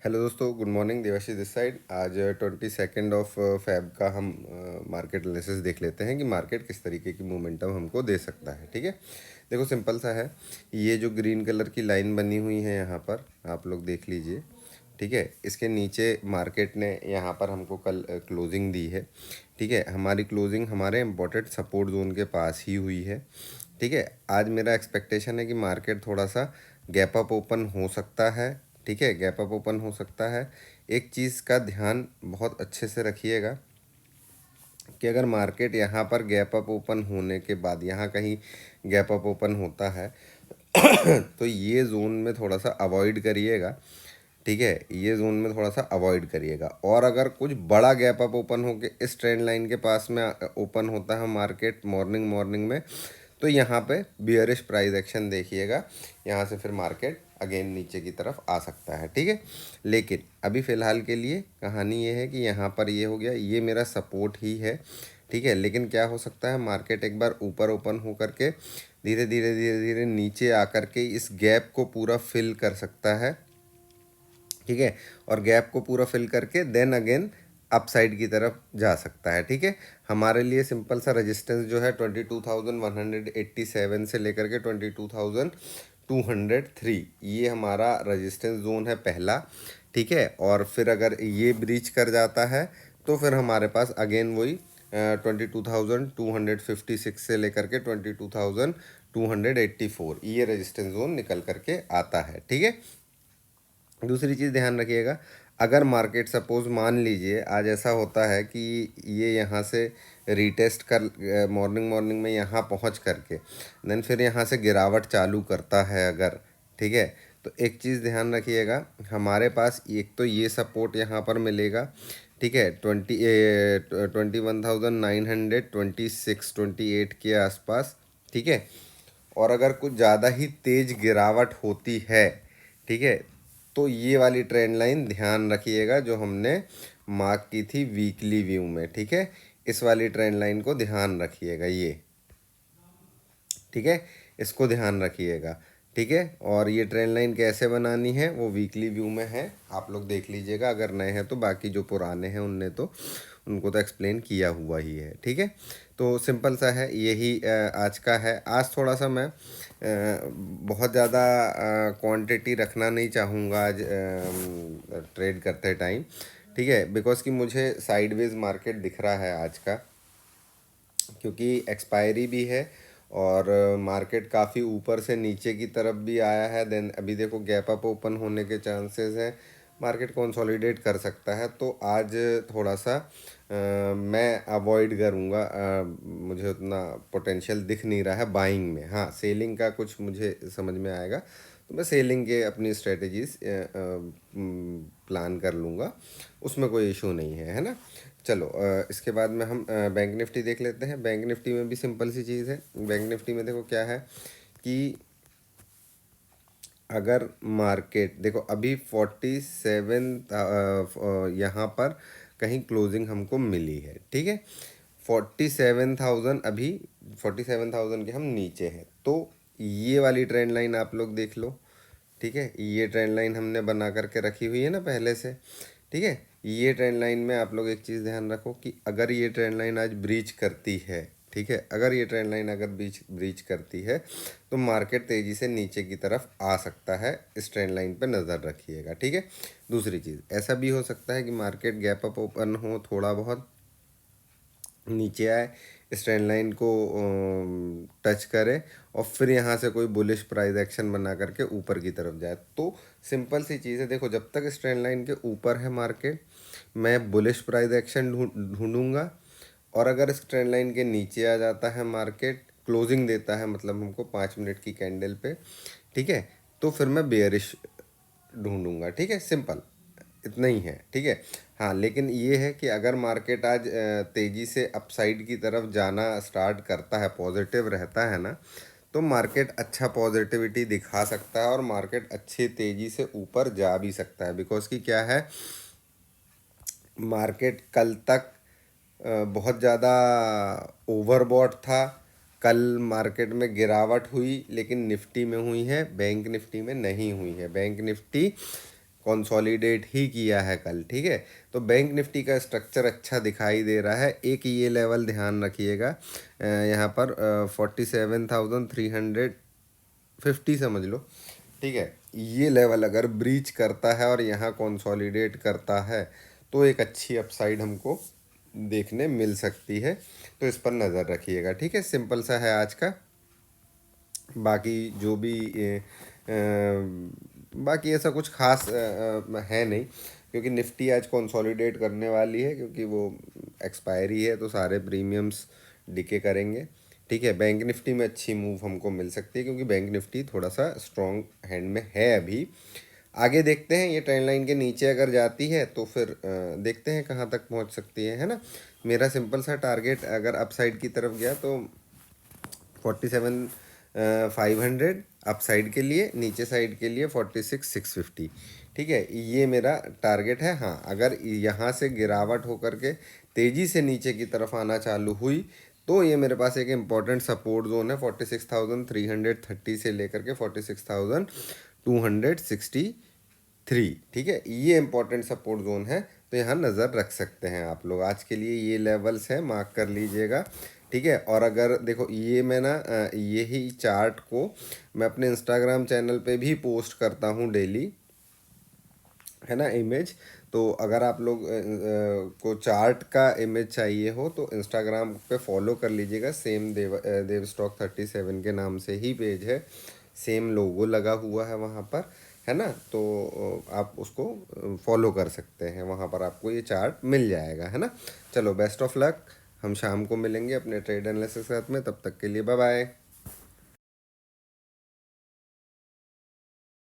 Hello दोस्तों, good morning. Devashish this side. आज 22 of Feb का हम मार्केट एनालिसिस देख लेते हैं कि मार्केट किस तरीके की मोमेंटम हमको दे सकता है। ठीक है, देखो सिंपल सा है। ये जो ग्रीन कलर की लाइन बनी हुई है यहाँ पर आप लोग देख लीजिए। ठीक है, इसके नीचे मार्केट ने यहाँ पर हमको कल क्लोजिंग दी है। ठीक है, हमारी क्लोजिंग हमारे इम्पोर्टेंट सपोर्ट जोन के पास ही हुई है। ठीक है, आज मेरा एक्सपेक्टेशन है कि मार्केट थोड़ा सा गैप अप ओपन हो सकता है। ठीक है, गैप अप ओपन हो सकता है। एक चीज़ का ध्यान बहुत अच्छे से रखिएगा कि अगर मार्केट यहाँ पर गैप अप ओपन होने के बाद यहाँ कहीं गैप अप ओपन होता है तो ये जोन में थोड़ा सा अवॉइड करिएगा। ठीक है, ये जोन में थोड़ा सा अवॉइड करिएगा। और अगर कुछ बड़ा गैप अप ओपन होके इस ट्रेंड लाइन के पास में ओपन होता है मार्केट मॉर्निंग मॉर्निंग में, तो यहाँ पे बियरिश प्राइस एक्शन देखिएगा। यहाँ से फिर मार्केट अगेन नीचे की तरफ आ सकता है। ठीक है, लेकिन अभी फ़िलहाल के लिए कहानी ये है कि यहाँ पर ये हो गया, ये मेरा सपोर्ट ही है। ठीक है, लेकिन क्या हो सकता है, मार्केट एक बार ऊपर ओपन हो करके धीरे धीरे धीरे धीरे नीचे आकर के इस गैप को पूरा फिल कर सकता है। ठीक है, और गैप को पूरा फिल करके देन अगेन अपसाइड की तरफ जा सकता है। ठीक है, हमारे लिए सिंपल सा रेजिस्टेंस जो है 22,187 से लेकर के 22,203, ये हमारा रेजिस्टेंस जोन है पहला। ठीक है, और फिर अगर ये ब्रीच कर जाता है तो फिर हमारे पास अगेन वही 22,256 से लेकर के 22,284 ये रेजिस्टेंस जोन निकल करके आता है। ठीक है, दूसरी चीज़ ध्यान रखिएगा, अगर मार्केट सपोज मान लीजिए आज ऐसा होता है कि ये यहाँ से रीटेस्ट कर मॉर्निंग मॉर्निंग में यहाँ पहुँच करके देन फिर यहाँ से गिरावट चालू करता है अगर, ठीक है, तो एक चीज़ ध्यान रखिएगा, हमारे पास एक तो ये सपोर्ट यहाँ पर मिलेगा। ठीक है, 21,926 के आसपास। ठीक है, और अगर कुछ ज़्यादा ही तेज़ गिरावट होती है, ठीक है, तो ये वाली ट्रेंड लाइन ध्यान रखिएगा जो हमने मार्क की थी वीकली व्यू में। ठीक है, इस वाली ट्रेंड लाइन को ध्यान रखिएगा ये। ठीक है, इसको ध्यान रखिएगा। ठीक है, और ये ट्रेंड लाइन कैसे बनानी है वो वीकली व्यू में है, आप लोग देख लीजिएगा अगर नए हैं तो। बाकी जो पुराने हैं उनने तो उनको तो एक्सप्लेन किया हुआ ही है। ठीक है, तो सिंपल सा है, यही आज का है। आज थोड़ा सा मैं बहुत ज़्यादा क्वांटिटी रखना नहीं चाहूँगा आज ट्रेड करते टाइम। ठीक है, बिकॉज़ कि मुझे साइडवेज मार्केट दिख रहा है आज का, क्योंकि एक्सपायरी भी है और मार्केट काफ़ी ऊपर से नीचे की तरफ भी आया है। देन अभी देखो गैप अप ओपन होने के चांसेस हैं, मार्केट कंसोलिडेट कर सकता है। तो आज थोड़ा सा मैं अवॉइड करूँगा, मुझे उतना पोटेंशियल दिख नहीं रहा है बाइंग में। हाँ, सेलिंग का कुछ मुझे समझ में आएगा तो मैं सेलिंग के अपनी स्ट्रेटजीज प्लान कर लूँगा, उसमें कोई इशू नहीं है, है ना। चलो इसके बाद में हम बैंक निफ्टी देख लेते हैं। बैंक निफ्टी में भी सिंपल सी चीज़ है। बैंक निफ्टी में देखो क्या है कि अगर मार्केट देखो अभी 47 यहाँ पर कहीं क्लोजिंग हमको मिली है। ठीक है, 47,000 अभी 47,000 के हम नीचे हैं। तो ये वाली ट्रेंड लाइन आप लोग देख लो। ठीक है, ये ट्रेंड लाइन हमने बना करके रखी हुई है ना पहले से। ठीक है, ये ट्रेंड लाइन में आप लोग एक चीज़ ध्यान रखो कि अगर ये ट्रेंड लाइन आज ब्रीच करती है, ठीक है, अगर ये ट्रेंड लाइन अगर ब्रीच ब्रीच करती है तो मार्केट तेज़ी से नीचे की तरफ आ सकता है। इस ट्रेंड लाइन पे नज़र रखिएगा। ठीक है, दूसरी चीज़ ऐसा भी हो सकता है कि मार्केट गैप अप ओपन हो, थोड़ा बहुत नीचे आए, इस ट्रेंड लाइन को टच करे और फिर यहाँ से कोई बुलिश प्राइस एक्शन बना करके ऊपर की तरफ जाए। तो सिंपल सी चीज़ है, देखो जब तक इस ट्रेंड लाइन के ऊपर है मार्केट, मैं बुलिश प्राइस एक्शन ढूंढूंगा। और अगर इस ट्रेंड लाइन के नीचे आ जाता है मार्केट, क्लोजिंग देता है मतलब हमको 5 मिनट की कैंडल पे, ठीक है, तो फिर मैं बेयरिश ढूंढूंगा। ठीक है, सिंपल इतना ही है। ठीक है, हाँ, लेकिन ये है कि अगर मार्केट आज तेज़ी से अपसाइड की तरफ जाना स्टार्ट करता है, पॉजिटिव रहता है ना, तो मार्केट अच्छा पॉजिटिविटी दिखा सकता है और मार्केट अच्छी तेज़ी से ऊपर जा भी सकता है। बिकॉज कि क्या है, मार्केट कल तक बहुत ज़्यादा ओवरबॉट था। कल मार्केट में गिरावट हुई लेकिन निफ्टी में हुई है, बैंक निफ्टी में नहीं हुई है। बैंक निफ्टी कंसोलिडेट ही किया है कल, ठीक है। तो बैंक निफ्टी का स्ट्रक्चर अच्छा दिखाई दे रहा है। एक ये लेवल ध्यान रखिएगा, यहाँ पर 47,350 समझ लो, ठीक है। ये लेवल अगर ब्रीच करता है और यहाँ कंसोलिडेट करता है तो एक अच्छी अपसाइड हमको देखने मिल सकती है, तो इस पर नज़र रखिएगा, ठीक है। सिंपल सा है आज का। बाकी जो भी बाकी ऐसा कुछ खास है नहीं, क्योंकि निफ्टी आज कंसोलिडेट करने वाली है, क्योंकि वो एक्सपायरी है तो सारे प्रीमियम्स डिके करेंगे, ठीक है। बैंक निफ्टी में अच्छी मूव हमको मिल सकती है, क्योंकि बैंक निफ्टी थोड़ा सा स्ट्रॉन्ग हैंड में है अभी। आगे देखते हैं, ये ट्रेंड लाइन के नीचे अगर जाती है तो फिर देखते हैं कहाँ तक पहुँच सकती है ना। मेरा सिंपल सा टारगेट अगर अपसाइड की तरफ गया तो 47,500 अप साइड के लिए, नीचे साइड के लिए 46,650, ठीक है। ये मेरा टारगेट है। हाँ, अगर यहाँ से गिरावट होकर के तेज़ी से नीचे की तरफ आना चालू हुई तो ये मेरे पास एक इम्पॉर्टेंट सपोर्ट जोन है 46,330 से लेकर के 46,263, ठीक है। ये इंपॉर्टेंट सपोर्ट जोन है, तो यहाँ नज़र रख सकते हैं आप लोग। आज के लिए ये लेवल्स हैं, मार्क कर लीजिएगा, ठीक है। और अगर देखो ये मैं ना यही चार्ट को मैं अपने इंस्टाग्राम चैनल पे भी पोस्ट करता हूँ डेली, है ना, इमेज। तो अगर आप लोग को चार्ट का इमेज चाहिए हो तो इंस्टाग्राम पे फॉलो कर लीजिएगा। सेम देव स्टॉक 37 के नाम से ही पेज है, सेम लोगो लगा हुआ है वहाँ पर, है ना। तो आप उसको फॉलो कर सकते हैं, वहाँ पर आपको ये चार्ट मिल जाएगा, है ना। चलो, बेस्ट ऑफ लक। हम शाम को मिलेंगे अपने ट्रेड एनालिसिस के साथ में, तब तक के लिए बाय बाय।